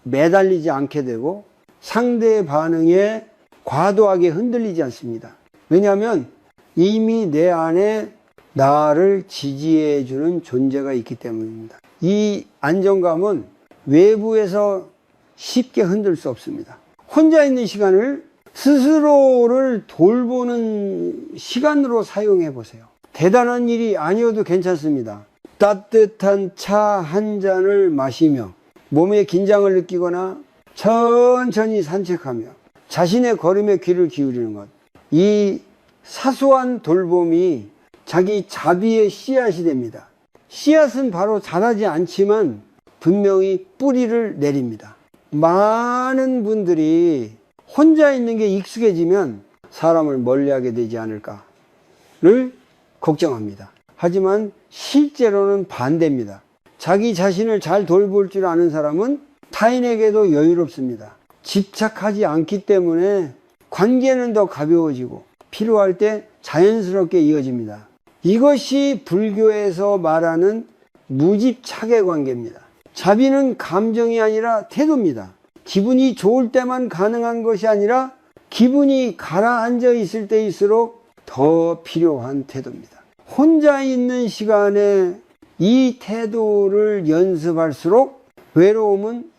매달리지 않게 되고 상대의 반응에 과도하게 흔들리지 않습니다. 왜냐하면 이미 내 안에 나를 지지해 주는 존재가 있기 때문입니다. 이 안정감은 외부에서 쉽게 흔들 수 없습니다. 혼자 있는 시간을 스스로를 돌보는 시간으로 사용해 보세요. 대단한 일이 아니어도 괜찮습니다. 따뜻한 차 한 잔을 마시며 몸에 긴장을 느끼거나 천천히 산책하며 자신의 걸음에 귀를 기울이는 것. 이 사소한 돌봄이 자기 자비의 씨앗이 됩니다. 씨앗은 바로 자라지 않지만 분명히 뿌리를 내립니다. 많은 분들이 혼자 있는 게 익숙해지면 사람을 멀리하게 되지 않을까를 걱정합니다. 하지만 실제로는 반대입니다. 자기 자신을 잘 돌볼 줄 아는 사람은 타인에게도 여유롭습니다. 집착하지 않기 때문에 관계는 더 가벼워지고 필요할 때 자연스럽게 이어집니다. 이것이 불교에서 말하는 무집착의 관계입니다. 자비는 감정이 아니라 태도입니다. 기분이 좋을 때만 가능한 것이 아니라 기분이 가라앉아 있을 때일수록 더 필요한 태도입니다. 혼자 있는 시간에 이 태도를 연습할수록 외로움은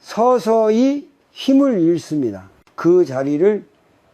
서서히 힘을 잃습니다. 그 자리를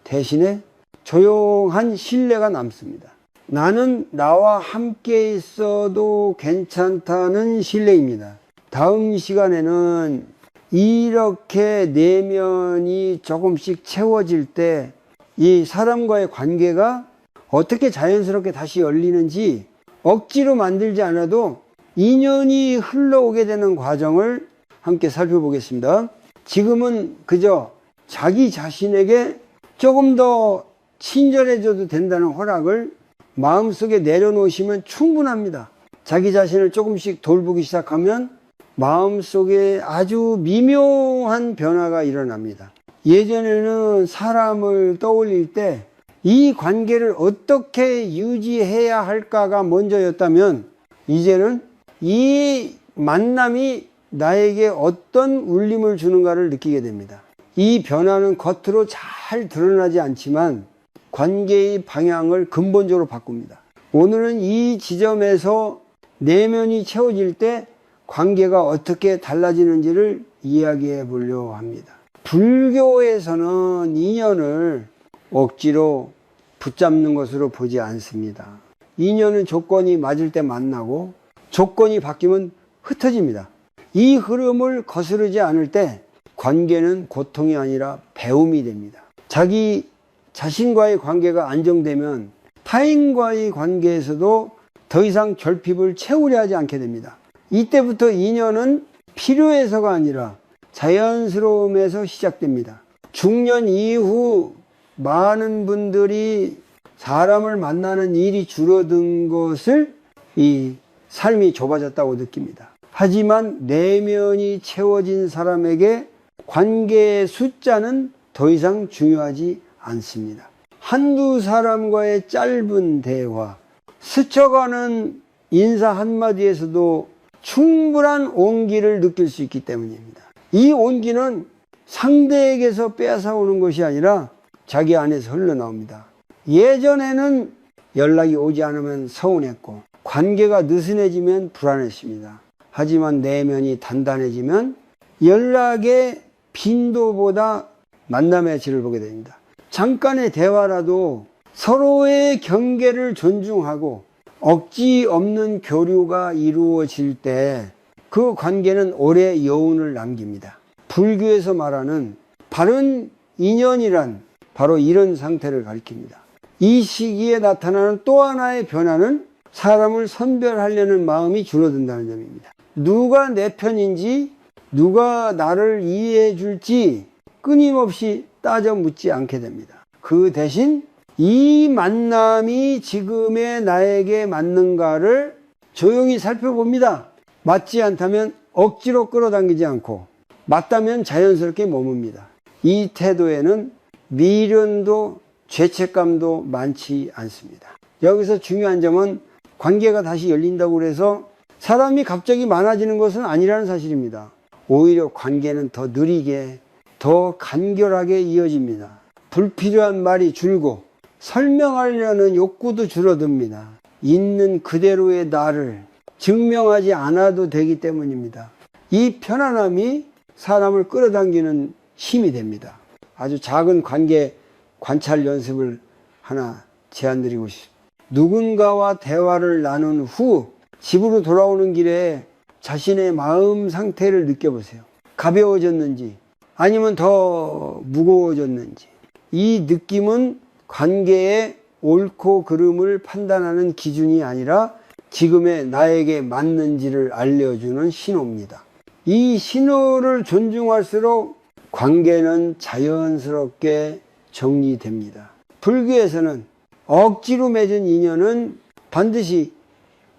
대신에 조용한 신뢰가 남습니다. 나는 나와 함께 있어도 괜찮다는 신뢰입니다. 다음 시간에는 이렇게 내면이 조금씩 채워질 때 이 사람과의 관계가 어떻게 자연스럽게 다시 열리는지 억지로 만들지 않아도 인연이 흘러오게 되는 과정을 함께 살펴보겠습니다. 지금은 그저 자기 자신에게 조금 더 친절해져도 된다는 허락을 마음속에 내려놓으시면 충분합니다. 자기 자신을 조금씩 돌보기 시작하면 마음속에 아주 미묘한 변화가 일어납니다. 예전에는 사람을 떠올릴 때 이 관계를 어떻게 유지해야 할까가 먼저였다면 이제는 이 만남이 나에게 어떤 울림을 주는가를 느끼게 됩니다. 이 변화는 겉으로 잘 드러나지 않지만 관계의 방향을 근본적으로 바꿉니다. 오늘은 이 지점에서 내면이 채워질 때 관계가 어떻게 달라지는지를 이야기해 보려고 합니다. 불교에서는 인연을 억지로 붙잡는 것으로 보지 않습니다. 인연은 조건이 맞을 때 만나고 조건이 바뀌면 흩어집니다. 이 흐름을 거스르지 않을 때 관계는 고통이 아니라 배움이 됩니다. 자기 자신과의 관계가 안정되면 타인과의 관계에서도 더 이상 결핍을 채우려 하지 않게 됩니다. 이때부터 인연은 필요해서가 아니라 자연스러움에서 시작됩니다. 중년 이후 많은 분들이 사람을 만나는 일이 줄어든 것을 이 삶이 좁아졌다고 느낍니다. 하지만 내면이 채워진 사람에게 관계의 숫자는 더 이상 중요하지 않습니다. 한두 사람과의 짧은 대화, 스쳐가는 인사 한마디에서도 충분한 온기를 느낄 수 있기 때문입니다. 이 온기는 상대에게서 빼앗아오는 것이 아니라 자기 안에서 흘러나옵니다. 예전에는 연락이 오지 않으면 서운했고 관계가 느슨해지면 불안했습니다. 하지만 내면이 단단해지면 연락의 빈도보다 만남의 질을 보게 됩니다. 잠깐의 대화라도 서로의 경계를 존중하고 억지 없는 교류가 이루어질 때 그 관계는 오래 여운을 남깁니다. 불교에서 말하는 바른 인연이란 바로 이런 상태를 가리킵니다. 이 시기에 나타나는 또 하나의 변화는 사람을 선별하려는 마음이 줄어든다는 점입니다. 누가 내 편인지, 누가 나를 이해해 줄지 끊임없이 따져 묻지 않게 됩니다. 그 대신 이 만남이 지금의 나에게 맞는가를 조용히 살펴봅니다. 맞지 않다면 억지로 끌어당기지 않고 맞다면 자연스럽게 머뭅니다. 이 태도에는 미련도 죄책감도 많지 않습니다. 여기서 중요한 점은 관계가 다시 열린다고 해서 사람이 갑자기 많아지는 것은 아니라는 사실입니다. 오히려 관계는 더 느리게, 더 간결하게 이어집니다. 불필요한 말이 줄고 설명하려는 욕구도 줄어듭니다. 있는 그대로의 나를 증명하지 않아도 되기 때문입니다. 이 편안함이 사람을 끌어당기는 힘이 됩니다. 아주 작은 관계 관찰 연습을 하나 제안드리고 싶습니다. 누군가와 대화를 나눈 후 집으로 돌아오는 길에 자신의 마음 상태를 느껴보세요. 가벼워졌는지 아니면 더 무거워졌는지. 이 느낌은 관계의 옳고 그름을 판단하는 기준이 아니라 지금의 나에게 맞는지를 알려주는 신호입니다. 이 신호를 존중할수록 관계는 자연스럽게 정리됩니다. 불교에서는 억지로 맺은 인연은 반드시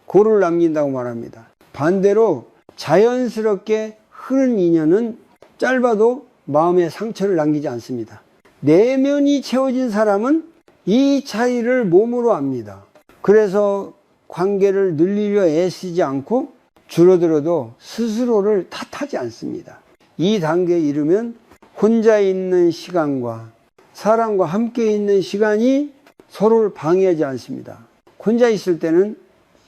고를 남긴다고 말합니다. 반대로 자연스럽게 흐른 인연은 짧아도 마음에 상처를 남기지 않습니다. 내면이 채워진 사람은 이 차이를 몸으로 압니다. 그래서 관계를 늘리려 애쓰지 않고 줄어들어도 스스로를 탓하지 않습니다. 이 단계에 이르면 혼자 있는 시간과 사람과 함께 있는 시간이 서로를 방해하지 않습니다. 혼자 있을 때는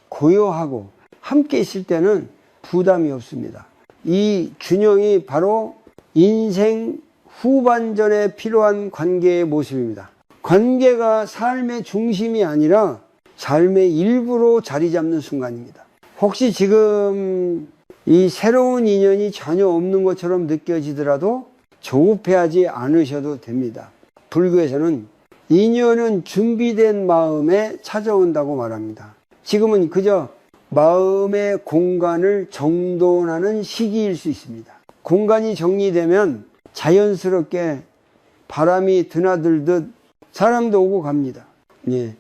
고요하고 함께 있을 때는 부담이 없습니다. 이 균형이 바로 인생 후반전에 필요한 관계의 모습입니다. 관계가 삶의 중심이 아니라 삶의 일부로 자리 잡는 순간입니다. 혹시 지금 이 새로운 인연이 전혀 없는 것처럼 느껴지더라도 조급해하지 않으셔도 됩니다. 불교에서는 인연은 준비된 마음에 찾아온다고 말합니다. 지금은 그저 마음의 공간을 정돈하는 시기일 수 있습니다. 공간이 정리되면 자연스럽게 바람이 드나들듯 사람도 오고 갑니다. 예.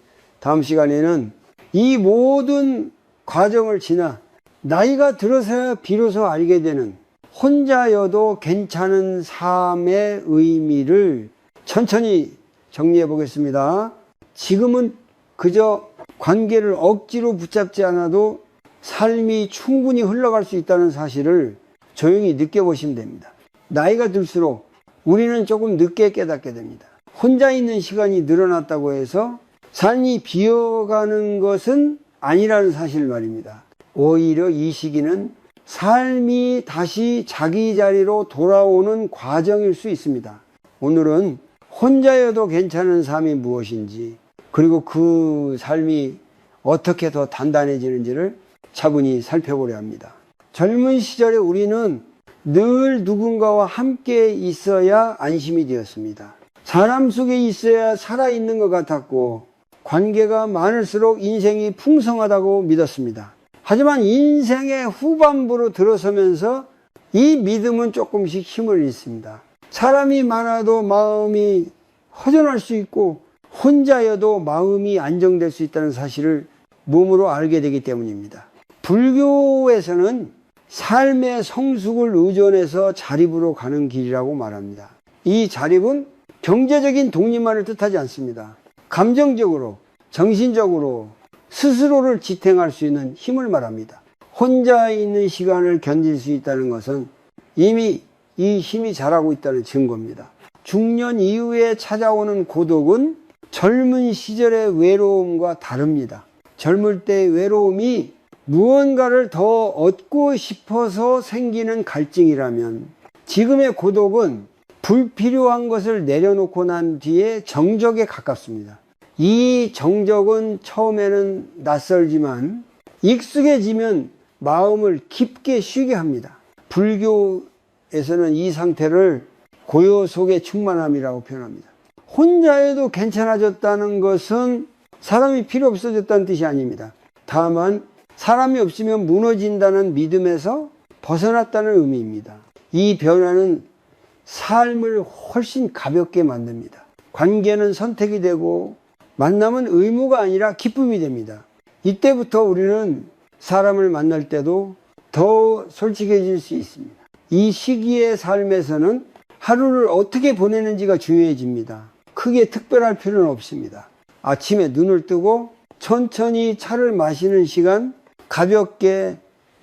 다음 시간에는 이 모든 과정을 지나 나이가 들어서야 비로소 알게 되는 혼자여도 괜찮은 삶의 의미를 천천히 정리해 보겠습니다. 지금은 그저 관계를 억지로 붙잡지 않아도 삶이 충분히 흘러갈 수 있다는 사실을 조용히 느껴보시면 됩니다. 나이가 들수록 우리는 조금 늦게 깨닫게 됩니다. 혼자 있는 시간이 늘어났다고 해서 삶이 비어가는 것은 아니라는 사실 말입니다. 오히려 이 시기는 삶이 다시 자기 자리로 돌아오는 과정일 수 있습니다. 오늘은 혼자여도 괜찮은 삶이 무엇인지, 그리고 그 삶이 어떻게 더 단단해지는지를 차분히 살펴보려 합니다. 젊은 시절에 우리는 늘 누군가와 함께 있어야 안심이 되었습니다. 사람 속에 있어야 살아있는 것 같았고 관계가 많을수록 인생이 풍성하다고 믿었습니다. 하지만 인생의 후반부로 들어서면서 이 믿음은 조금씩 힘을 잃습니다. 사람이 많아도 마음이 허전할 수 있고 혼자여도 마음이 안정될 수 있다는 사실을 몸으로 알게 되기 때문입니다. 불교에서는 삶의 성숙을 의존해서 자립으로 가는 길이라고 말합니다. 이 자립은 경제적인 독립만을 뜻하지 않습니다. 감정적으로, 정신적으로 스스로를 지탱할 수 있는 힘을 말합니다. 혼자 있는 시간을 견딜 수 있다는 것은 이미 이 힘이 자라고 있다는 증거입니다. 중년 이후에 찾아오는 고독은 젊은 시절의 외로움과 다릅니다. 젊을 때의 외로움이 무언가를 더 얻고 싶어서 생기는 갈증이라면, 지금의 고독은 불필요한 것을 내려놓고 난 뒤에 정적에 가깝습니다. 이 정적은 처음에는 낯설지만 익숙해지면 마음을 깊게 쉬게 합니다. 불교에서는 이 상태를 고요 속의 충만함이라고 표현합니다. 혼자여도 괜찮아졌다는 것은 사람이 필요 없어졌다는 뜻이 아닙니다. 다만 사람이 없으면 무너진다는 믿음에서 벗어났다는 의미입니다. 이 변화는 삶을 훨씬 가볍게 만듭니다. 관계는 선택이 되고 만남은 의무가 아니라 기쁨이 됩니다. 이때부터 우리는 사람을 만날 때도 더 솔직해질 수 있습니다. 이 시기의 삶에서는 하루를 어떻게 보내는지가 중요해집니다. 크게 특별할 필요는 없습니다. 아침에 눈을 뜨고 천천히 차를 마시는 시간, 가볍게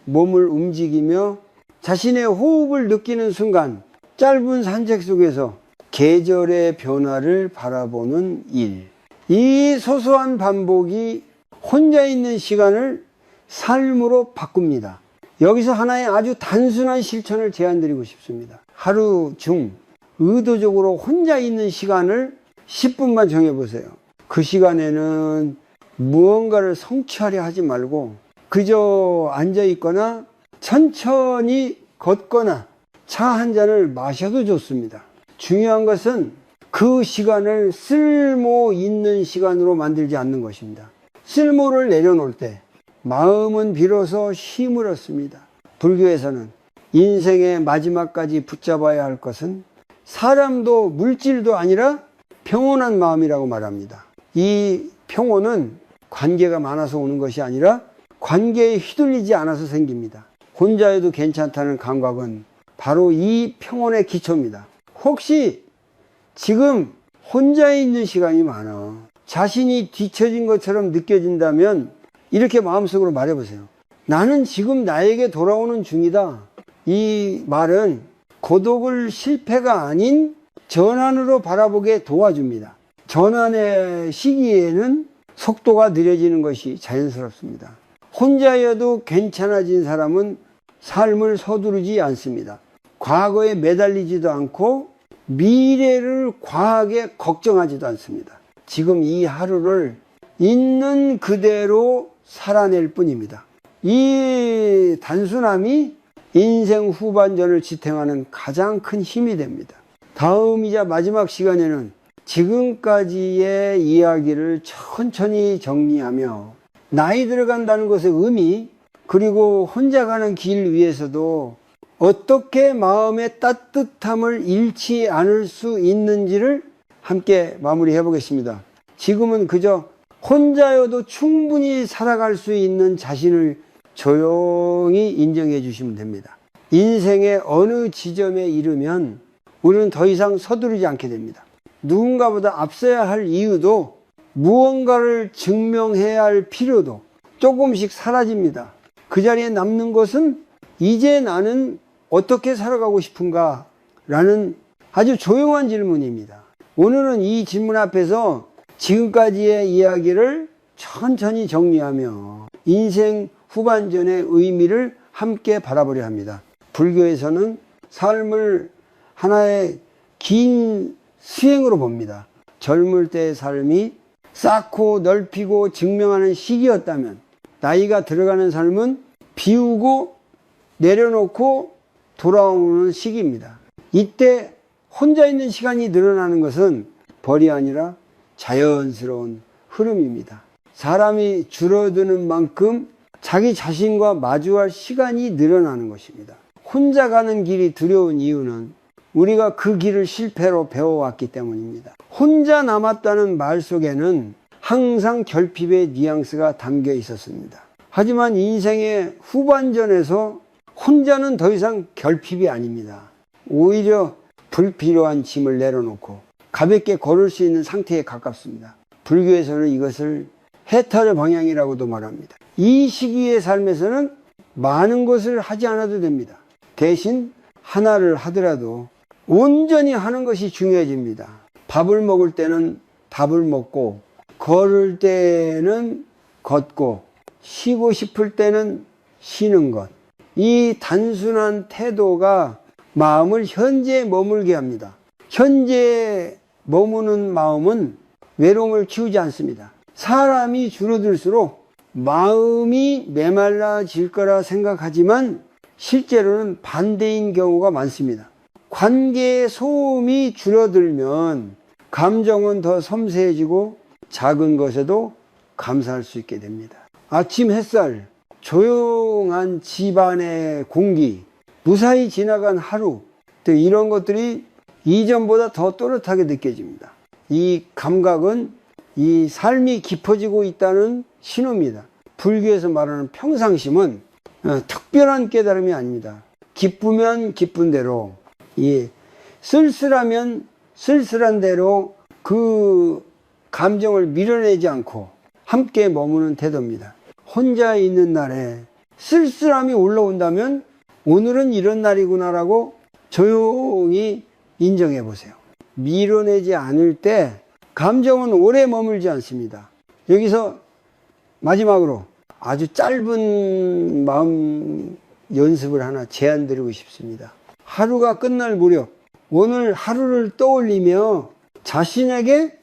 몸을 움직이며 자신의 호흡을 느끼는 순간, 짧은 산책 속에서 계절의 변화를 바라보는 일. 이 소소한 반복이 혼자 있는 시간을 삶으로 바꿉니다. 여기서 하나의 아주 단순한 실천을 제안드리고 싶습니다. 하루 중 의도적으로 혼자 있는 시간을 10분만 정해보세요. 그 시간에는 무언가를 성취하려 하지 말고 그저 앉아있거나 천천히 걷거나 차 한 잔을 마셔도 좋습니다. 중요한 것은 그 시간을 쓸모 있는 시간으로 만들지 않는 것입니다. 쓸모를 내려놓을 때 마음은 비로소 힘을 얻습니다. 불교에서는 인생의 마지막까지 붙잡아야 할 것은 사람도 물질도 아니라 평온한 마음이라고 말합니다. 이 평온은 관계가 많아서 오는 것이 아니라 관계에 휘둘리지 않아서 생깁니다. 혼자여도 괜찮다는 감각은 바로 이 평온의 기초입니다. 혹시 지금 혼자 있는 시간이 많아 자신이 뒤처진 것처럼 느껴진다면 이렇게 마음속으로 말해보세요. 나는 지금 나에게 돌아오는 중이다. 이 말은 고독을 실패가 아닌 전환으로 바라보게 도와줍니다. 전환의 시기에는 속도가 느려지는 것이 자연스럽습니다. 혼자여도 괜찮아진 사람은 삶을 서두르지 않습니다. 과거에 매달리지도 않고 미래를 과하게 걱정하지도 않습니다. 지금 이 하루를 있는 그대로 살아낼 뿐입니다. 이 단순함이 인생 후반전을 지탱하는 가장 큰 힘이 됩니다. 다음이자 마지막 시간에는 지금까지의 이야기를 천천히 정리하며 나이 들어간다는 것의 의미, 그리고 혼자 가는 길 위에서도 어떻게 마음의 따뜻함을 잃지 않을 수 있는지를 함께 마무리해 보겠습니다. 지금은 그저 혼자여도 충분히 살아갈 수 있는 자신을 조용히 인정해 주시면 됩니다. 인생의 어느 지점에 이르면 우리는 더 이상 서두르지 않게 됩니다. 누군가보다 앞서야 할 이유도 무언가를 증명해야 할 필요도 조금씩 사라집니다. 그 자리에 남는 것은 이제 나는 어떻게 살아가고 싶은가? 라는 아주 조용한 질문입니다. 오늘은 이 질문 앞에서 지금까지의 이야기를 천천히 정리하며 인생 후반전의 의미를 함께 바라보려 합니다. 불교에서는 삶을 하나의 긴 수행으로 봅니다. 젊을 때의 삶이 쌓고 넓히고 증명하는 시기였다면 나이가 들어가는 삶은 비우고 내려놓고 돌아오는 시기입니다. 이때 혼자 있는 시간이 늘어나는 것은 벌이 아니라 자연스러운 흐름입니다. 사람이 줄어드는 만큼 자기 자신과 마주할 시간이 늘어나는 것입니다. 혼자 가는 길이 두려운 이유는 우리가 그 길을 실패로 배워왔기 때문입니다. 혼자 남았다는 말 속에는 항상 결핍의 뉘앙스가 담겨 있었습니다. 하지만 인생의 후반전에서 혼자는 더 이상 결핍이 아닙니다. 오히려 불필요한 짐을 내려놓고 가볍게 걸을 수 있는 상태에 가깝습니다. 불교에서는 이것을 해탈의 방향이라고도 말합니다. 이 시기의 삶에서는 많은 것을 하지 않아도 됩니다. 대신 하나를 하더라도 온전히 하는 것이 중요해집니다. 밥을 먹을 때는 밥을 먹고, 걸을 때는 걷고, 쉬고 싶을 때는 쉬는 것. 이 단순한 태도가 마음을 현재에 머물게 합니다. 현재에 머무는 마음은 외로움을 키우지 않습니다. 사람이 줄어들수록 마음이 메말라질 거라 생각하지만 실제로는 반대인 경우가 많습니다. 관계의 소음이 줄어들면 감정은 더 섬세해지고 작은 것에도 감사할 수 있게 됩니다. 아침 햇살, 조용한 집안의 공기, 무사히 지나간 하루, 또 이런 것들이 이전보다 더 또렷하게 느껴집니다. 이 감각은 이 삶이 깊어지고 있다는 신호입니다. 불교에서 말하는 평상심은 특별한 깨달음이 아닙니다. 기쁘면 기쁜 대로, 쓸쓸하면 쓸쓸한 대로 그 감정을 밀어내지 않고 함께 머무는 태도입니다. 혼자 있는 날에 쓸쓸함이 올라온다면 오늘은 이런 날이구나라고 조용히 인정해 보세요. 밀어내지 않을 때 감정은 오래 머물지 않습니다. 여기서 마지막으로 아주 짧은 마음 연습을 하나 제안 드리고 싶습니다. 하루가 끝날 무렵 오늘 하루를 떠올리며 자신에게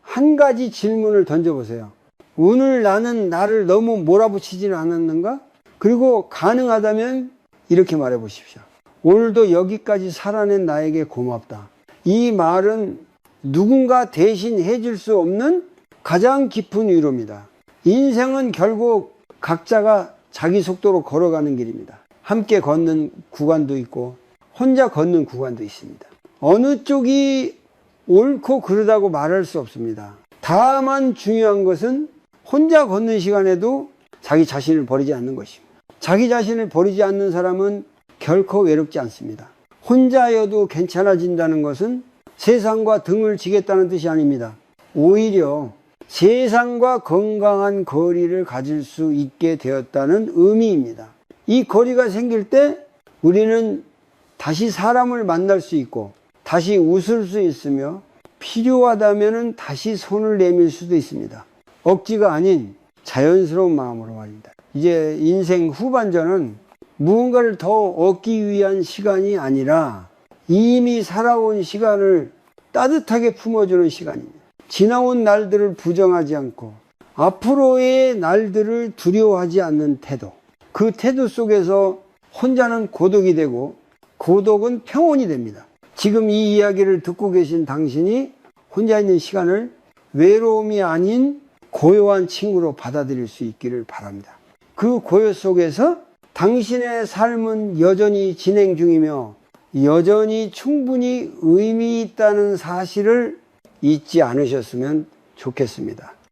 한 가지 질문을 던져보세요. 오늘 나는 나를 너무 몰아붙이지는 않았는가? 그리고 가능하다면 이렇게 말해 보십시오. 오늘도 여기까지 살아낸 나에게 고맙다. 이 말은 누군가 대신 해줄 수 없는 가장 깊은 위로입니다. 인생은 결국 각자가 자기 속도로 걸어가는 길입니다. 함께 걷는 구간도 있고 혼자 걷는 구간도 있습니다. 어느 쪽이 옳고 그르다고 말할 수 없습니다. 다만 중요한 것은 혼자 걷는 시간에도 자기 자신을 버리지 않는 것입니다. 자기 자신을 버리지 않는 사람은 결코 외롭지 않습니다. 혼자여도 괜찮아진다는 것은 세상과 등을 지겠다는 뜻이 아닙니다. 오히려 세상과 건강한 거리를 가질 수 있게 되었다는 의미입니다. 이 거리가 생길 때 우리는 다시 사람을 만날 수 있고 다시 웃을 수 있으며 필요하다면 다시 손을 내밀 수도 있습니다. 억지가 아닌 자연스러운 마음으로 말입니다. 이제 인생 후반전은 무언가를 더 얻기 위한 시간이 아니라 이미 살아온 시간을 따뜻하게 품어주는 시간입니다. 지나온 날들을 부정하지 않고 앞으로의 날들을 두려워하지 않는 태도, 그 태도 속에서 혼자는 고독이 되고 고독은 평온이 됩니다. 지금 이 이야기를 듣고 계신 당신이 혼자 있는 시간을 외로움이 아닌 고요한 친구로 받아들일 수 있기를 바랍니다. 그 고요 속에서 당신의 삶은 여전히 진행 중이며 여전히 충분히 의미 있다는 사실을 잊지 않으셨으면 좋겠습니다.